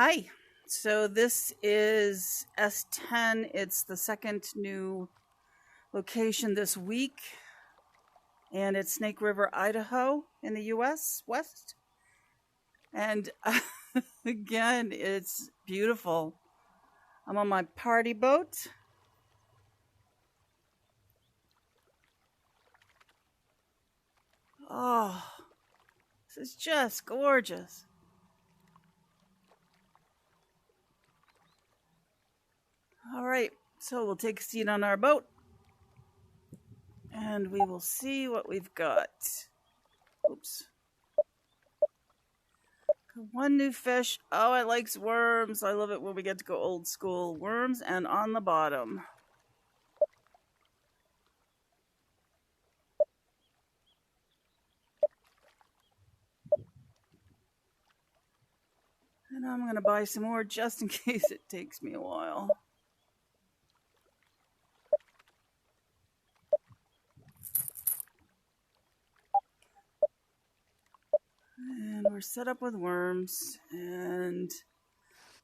Hi. So this is S10. It's the second new location this week, and it's Snake River, Idaho in the US West. And again, it's beautiful. I'm on my party boat. Oh, this is just gorgeous. All right, so we'll take a seat on our boat and we will see what we've got. Oops. One new fish. Oh, I like worms. I love it when we get to go old school. Worms and on the bottom. And I'm going to buy some more just in case it takes me a while. And we're set up with worms, and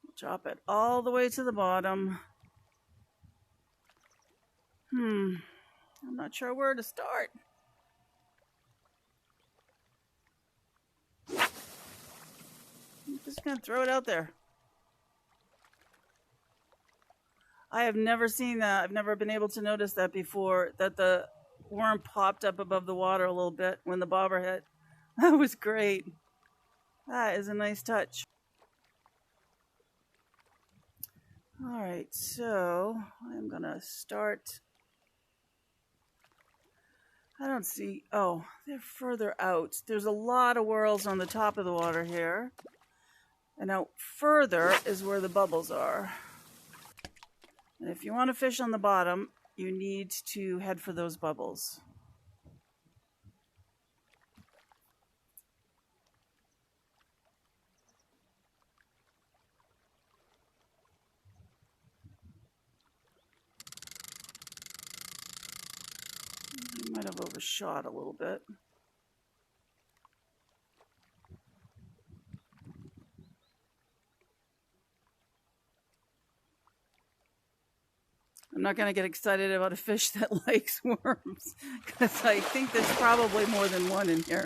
we'll drop it all the way to the bottom. I'm not sure where to start. I'm just going to throw it out there. I have never seen that. I've never been able to notice that before, that the worm popped up above the water a little bit when the bobber hit. That was great. That is a nice touch. All right, so I'm going to start. I don't see. Oh, they're further out. There's a lot of whorls on the top of the water here. And out further is where the bubbles are. And if you want to fish on the bottom, you need to head for those bubbles. I might have overshot a little bit. I'm not going to get excited about a fish that likes worms, because I think there's probably more than one in here.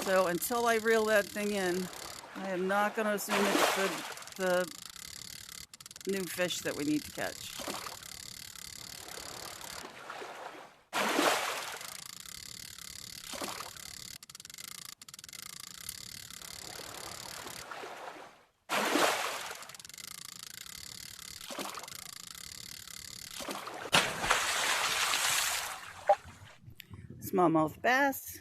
So until I reel that thing in, I am not going to assume it's the new fish that we need to catch. Smallmouth bass.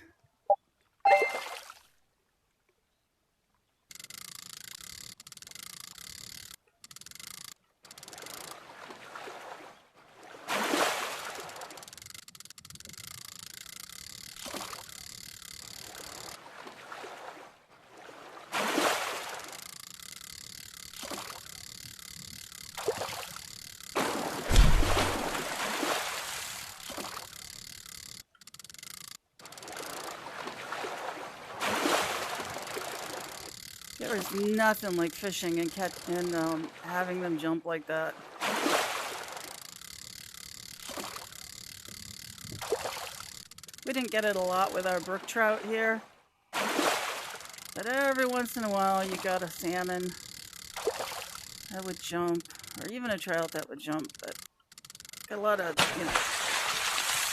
There is nothing like fishing and having them jump like that. We didn't get it a lot with our brook trout here, but every once in a while you got a salmon that would jump, or even a trout that would jump, but got a lot of,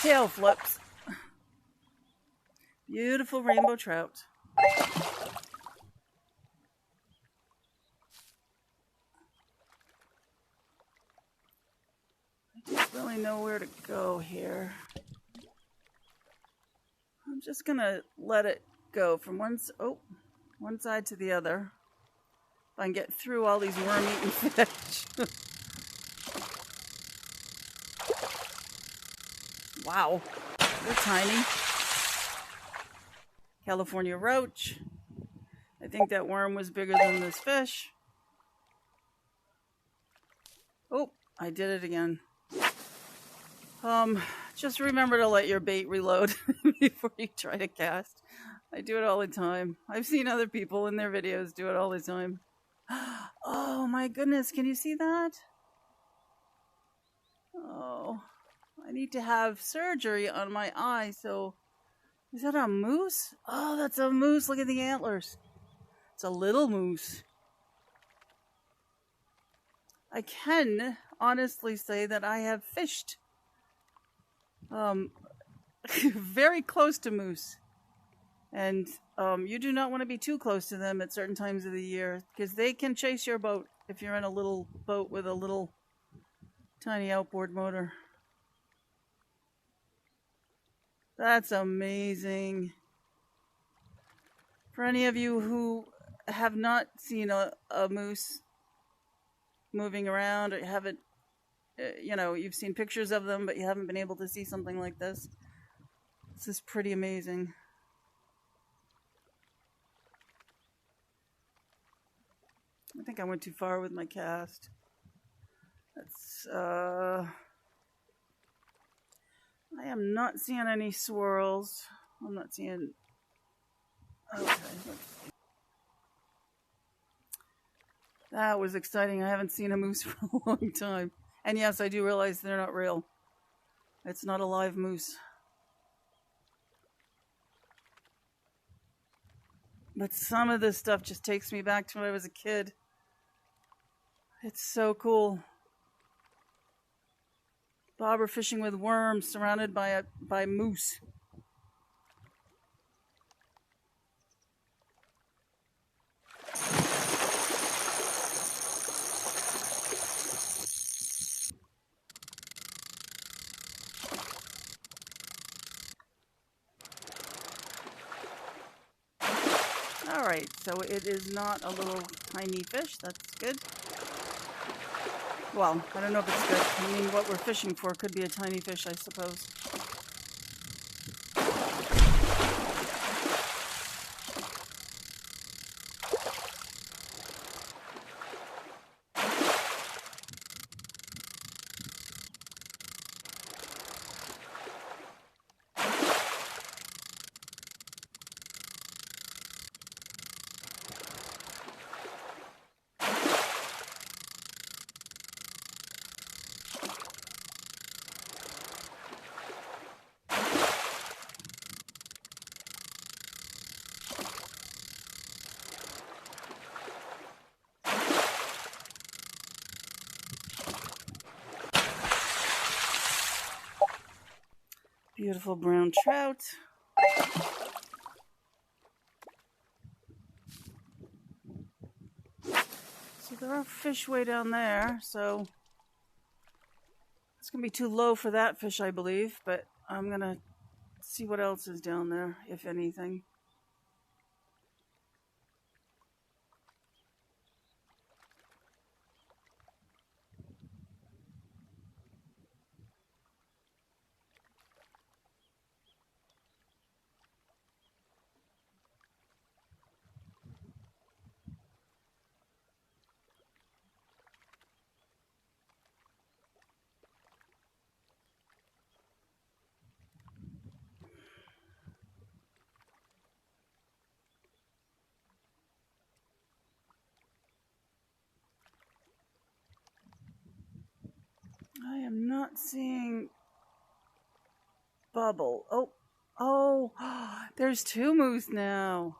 tail flips. Beautiful rainbow trout. I don't really know where to go here. I'm just gonna let it go from one side to the other. If I can get through all these worm-eaten fish. Wow, they're tiny. California roach. I think that worm was bigger than this fish. Oh, I did it again. Just remember to let your bait reload before you try to cast. I do it all the time. I've seen other people in their videos do it all the time. Oh my goodness, can you see that? Oh, I need to have surgery on my eye, so... Is that a moose? Oh, that's a moose. Look at the antlers. It's a little moose. I can honestly say that I have fished very close to moose. And you do not want to be too close to them at certain times of the year because they can chase your boat if you're in a little boat with a little tiny outboard motor. That's amazing. For any of you who have not seen a moose moving around, or haven't, you've seen pictures of them, but you haven't been able to see something like this. This is pretty amazing. I think I went too far with my cast. That's, I am not seeing any swirls. I'm not seeing... Okay. That was exciting. I haven't seen a moose for a long time. And yes, I do realize they're not real. It's not a live moose. But some of this stuff just takes me back to when I was a kid. It's so cool. Bobber fishing with worms surrounded by moose. Alright, so it is not a little tiny fish. That's good. Well, I don't know if it's good. I mean, what we're fishing for could be a tiny fish, I suppose. Beautiful brown trout. So there are fish way down there, so it's going to be too low for that fish, I believe, but I'm going to see what else is down there, if anything. I am not seeing bubble. Oh, there's two moose now.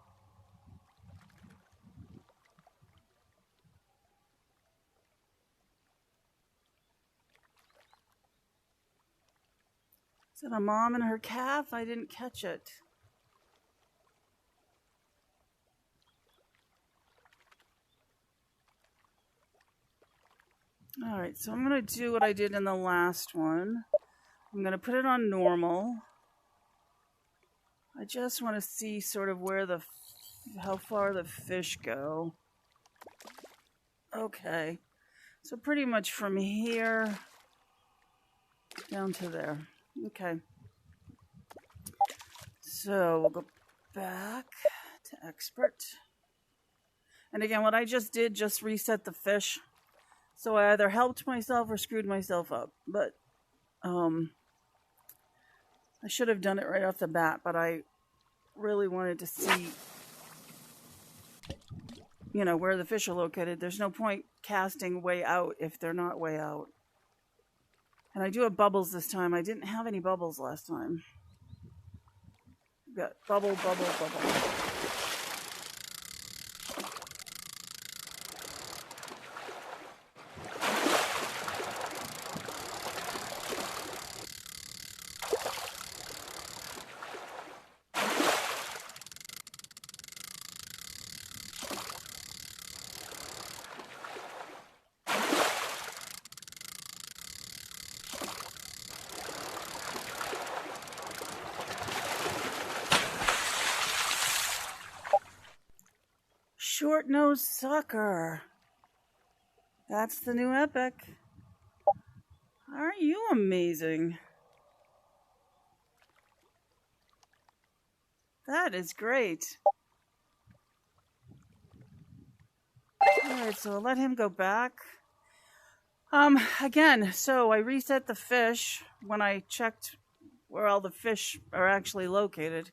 Is that a mom and her calf? I didn't catch it. Alright, so I'm going to do what I did in the last one. I'm going to put it on normal. I just want to see sort of where how far the fish go. Okay, so pretty much from here down to there. Okay, so we'll go back to expert. And again, what I just did, just reset the fish. So I either helped myself or screwed myself up. But I should have done it right off the bat, but I really wanted to see you know, where the fish are located. There's no point casting way out if they're not way out. And I do have bubbles this time. I didn't have any bubbles last time. Got bubble, bubble, bubble. Shortnose Sucker. That's the new epic. Aren't you amazing? That is great. Alright, so I'll let him go back. Again, so I reset the fish when I checked where all the fish are actually located.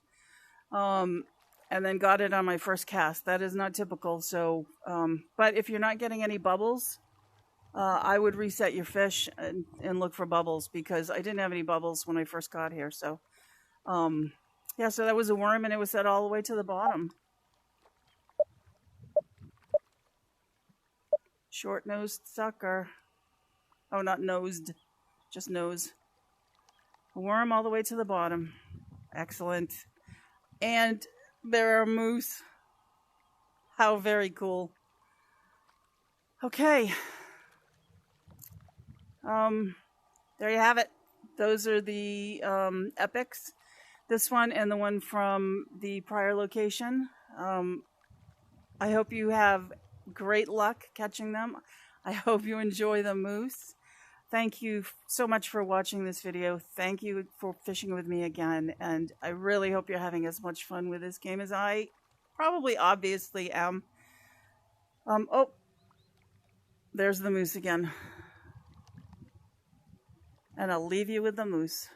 And then got it on my first cast. That is not typical. So, but if you're not getting any bubbles, I would reset your fish and look for bubbles, because I didn't have any bubbles when I first got here. So, yeah, so that was a worm, and it was set all the way to the bottom. Short-nosed sucker. Oh, not nosed, just nose. A worm all the way to the bottom. Excellent. And there are moose. How very cool. Okay. There you have it. Those are the epics. This one and the one from the prior location. I hope you have great luck catching them. I hope you enjoy the moose. Thank you so much for watching this video. Thank you for fishing with me again. And I really hope you're having as much fun with this game as I probably obviously am. Oh, there's the moose again. And I'll leave you with the moose.